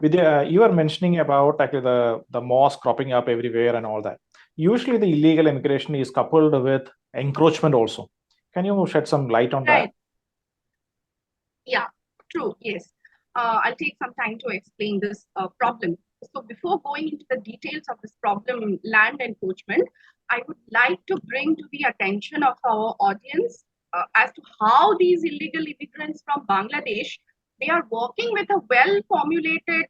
Vidya, you are mentioning about actually the mosque cropping up everywhere and all that. Usually, the illegal immigration is coupled with encroachment also. Can you shed some light on that? Right. Yeah, true. Yes. I'll take some time to explain this problem. So before going into the details of this problem, land encroachment, I would like to bring to the attention of our audience as to how these illegal immigrants from Bangladesh, they are working with a well-formulated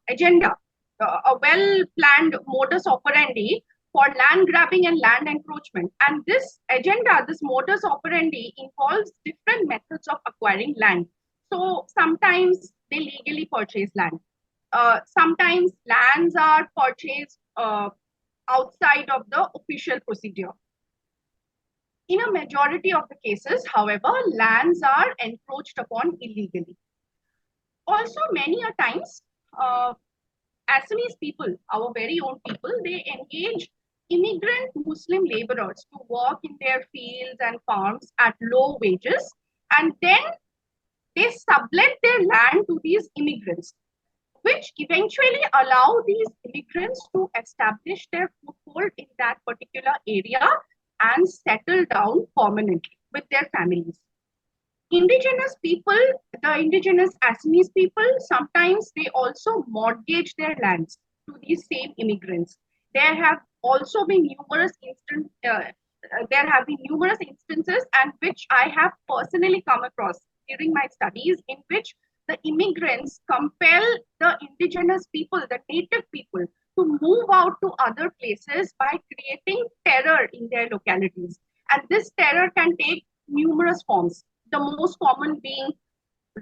agenda, a well-planned modus operandi for land grabbing and land encroachment. And this agenda, this modus operandi involves different methods of acquiring land. So sometimes they legally purchase land. Sometimes lands are purchased outside of the official procedure. In a majority of the cases, however, lands are encroached upon illegally. Also, many a times, Assamese people, our very own people, they engage immigrant Muslim laborers to work in their fields and farms at low wages, and then they sublet their land to these immigrants, which eventually allow these immigrants to establish their foothold in that particular area and settle down permanently with their families. Indigenous people, the indigenous Assamese people, sometimes they also mortgage their lands to these same immigrants. There have also been there have been numerous instances, and which I have personally come across during my studies, in which the immigrants compel the indigenous people, the native people, to move out to other places by creating terror in their localities. And this terror can take numerous forms, the most common being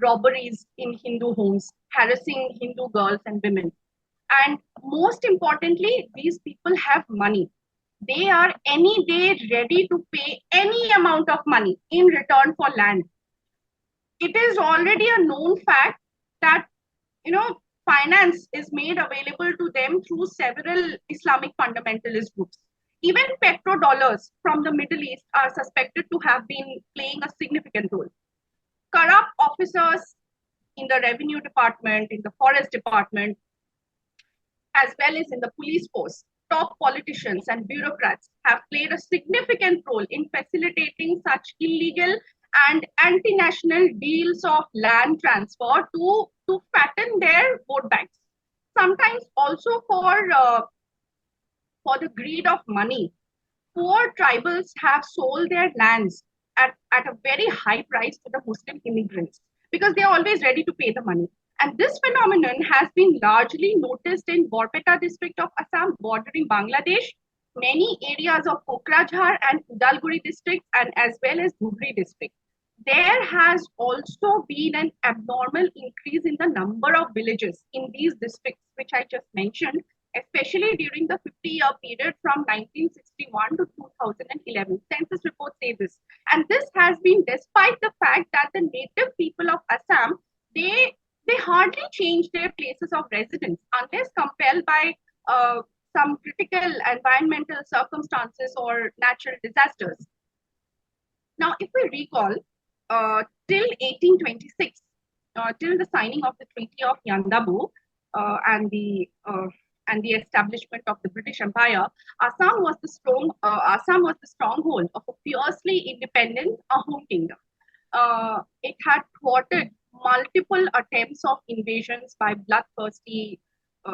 robberies in Hindu homes, harassing Hindu girls and women. And most importantly, these people have money. They are any day ready to pay any amount of money in return for land. It is already a known fact that, you know, finance is made available to them through several Islamic fundamentalist groups. Even petrodollars from the Middle East are suspected to have been playing a significant role. Corrupt officers in the revenue department, in the forest department, as well as in the police force, top politicians and bureaucrats have played a significant role in facilitating such illegal and anti-national deals of land transfer to fatten their vote banks. Sometimes also for the greed of money, poor tribals have sold their lands at a very high price to the Muslim immigrants because they are always ready to pay the money. And this phenomenon has been largely noticed in Borpeta district of Assam bordering Bangladesh, many areas of Kokrajhar and Udalguri districts, and as well as Dhubri district. There has also been an abnormal increase in the number of villages in these districts, which I just mentioned, especially during the 50-year period from 1961 to 2011. Census reports say this. And this has been despite the fact that the native people of Assam, they hardly change their places of residence unless compelled by some critical environmental circumstances or natural disasters. Now, if we recall, till 1826, till the signing of the Treaty of Yandabu uh, and the uh, and the establishment of the British Empire, Assam was the stronghold of a fiercely independent Ahom kingdom. It had thwarted multiple attempts of invasions by bloodthirsty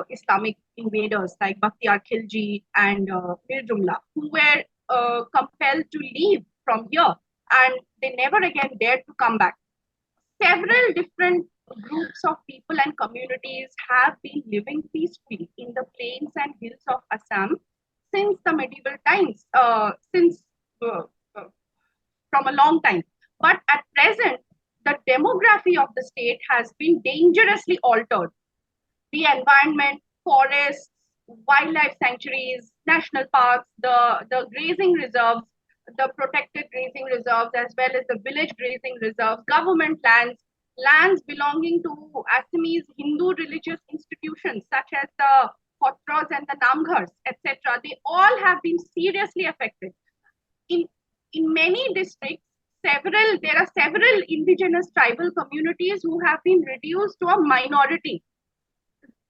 Islamic invaders like Bakhtiyar Khilji and Mir Jumla, who were compelled to leave from here, and they never again dared to come back. Several different groups of people and communities have been living peacefully in the plains and hills of Assam since the medieval times, since uh, uh, from a long time. But at present, the demography of the state has been dangerously altered. The environment, forests, wildlife sanctuaries, national parks, the grazing reserves, the protected grazing reserves, as well as the village grazing reserves, government lands, lands belonging to Assamese Hindu religious institutions such as the Hotras and the Namghars, etc. They all have been seriously affected. In, in many districts, there are several indigenous tribal communities who have been reduced to a minority.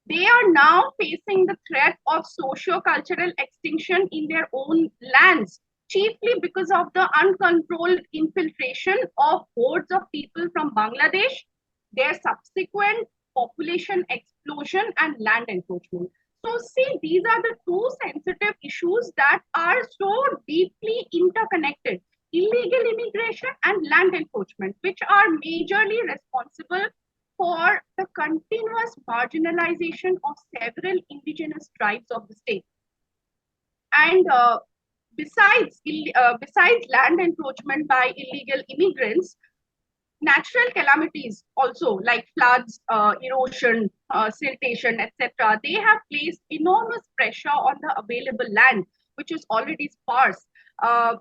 They are now facing the threat of socio-cultural extinction in their own lands, chiefly because of the uncontrolled infiltration of hordes of people from Bangladesh, their subsequent population explosion, and land encroachment. So, see, these are the two sensitive issues that are so deeply interconnected: illegal immigration and land encroachment, which are majorly responsible for the continuous marginalization of several indigenous tribes of the state. And besides land encroachment by illegal immigrants, natural calamities also like floods, erosion, siltation, etc. They have placed enormous pressure on the available land, which is already sparse. I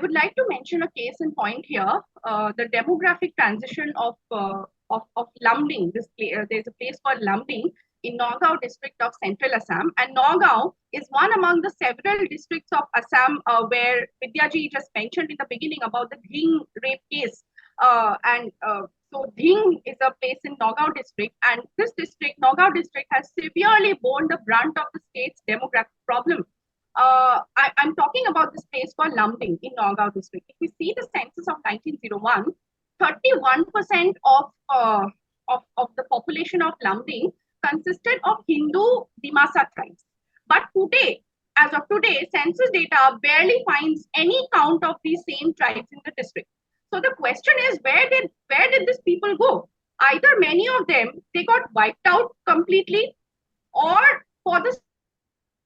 would like to mention a case in point here: the demographic transition of Lumding. There's a place called Lumding in Nagaon district of Central Assam, and Nagaon is one among the several districts of Assam where Vidya ji just mentioned in the beginning about the Dhing rape case. So Dhing is a place in Nagaon district, and this district, Nagaon district, has severely borne the brunt of the state's demographic problem. I'm talking about this place called Lumding in Nagaon district. If you see the census of 1901, 31% of the population of Lumding consisted of Hindu Dimasa tribes. But today, as of today, census data barely finds any count of these same tribes in the district. So the question is, where did these people go? Either many of them, they got wiped out completely, or for the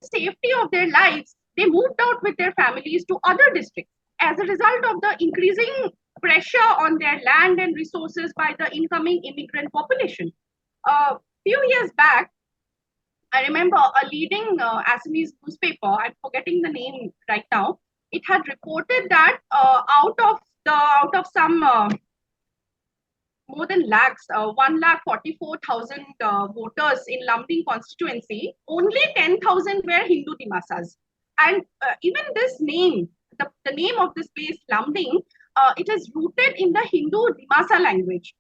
safety of their lives, they moved out with their families to other districts as a result of the increasing pressure on their land and resources by the incoming immigrant population. A few years back, I remember a leading Assamese newspaper, I'm forgetting the name right now, it had reported that out of some more than lakhs, 1,44,000 voters in Lumding constituency, only 10,000 were Hindu Dimasas. And even this name, the name of this place, Lumding, it is rooted in the Hindu Dimasa language.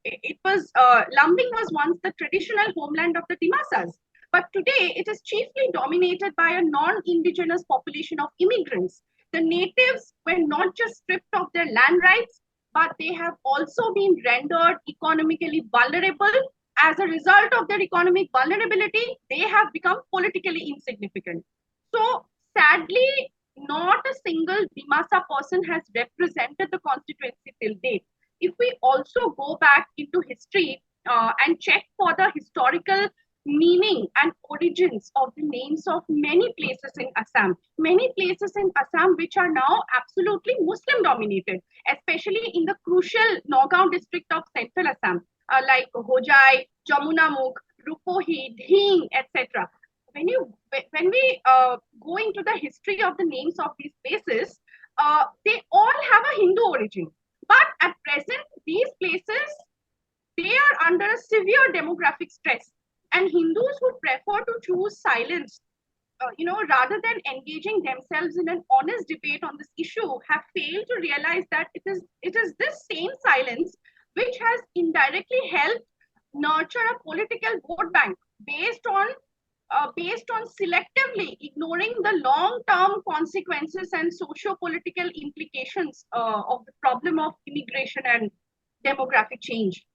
Lumding was once the traditional homeland of the Dimasas. But today, it is chiefly dominated by a non-indigenous population of immigrants. The natives were not just stripped of their land rights, but they have also been rendered economically vulnerable. As a result of their economic vulnerability, they have become politically insignificant. So, sadly, not a single Dimasa person has represented the constituency till date. If we also go back into history and check for the historical meaning and origins of the names of many places in Assam which are now absolutely Muslim dominated, especially in the crucial Nagaon district of Central Assam, like Hojai, Jamunamukh, Rupohi, Dhing, etc. When we go into the history of the names of these places, they all have a Hindu origin. But at present, these places, they are under a severe demographic stress. And Hindus who prefer to choose silence, rather than engaging themselves in an honest debate on this issue, have failed to realize that it is this same silence which has indirectly helped nurture a political vote bank based on selectively ignoring the long-term consequences and socio-political implications of the problem of immigration and demographic change.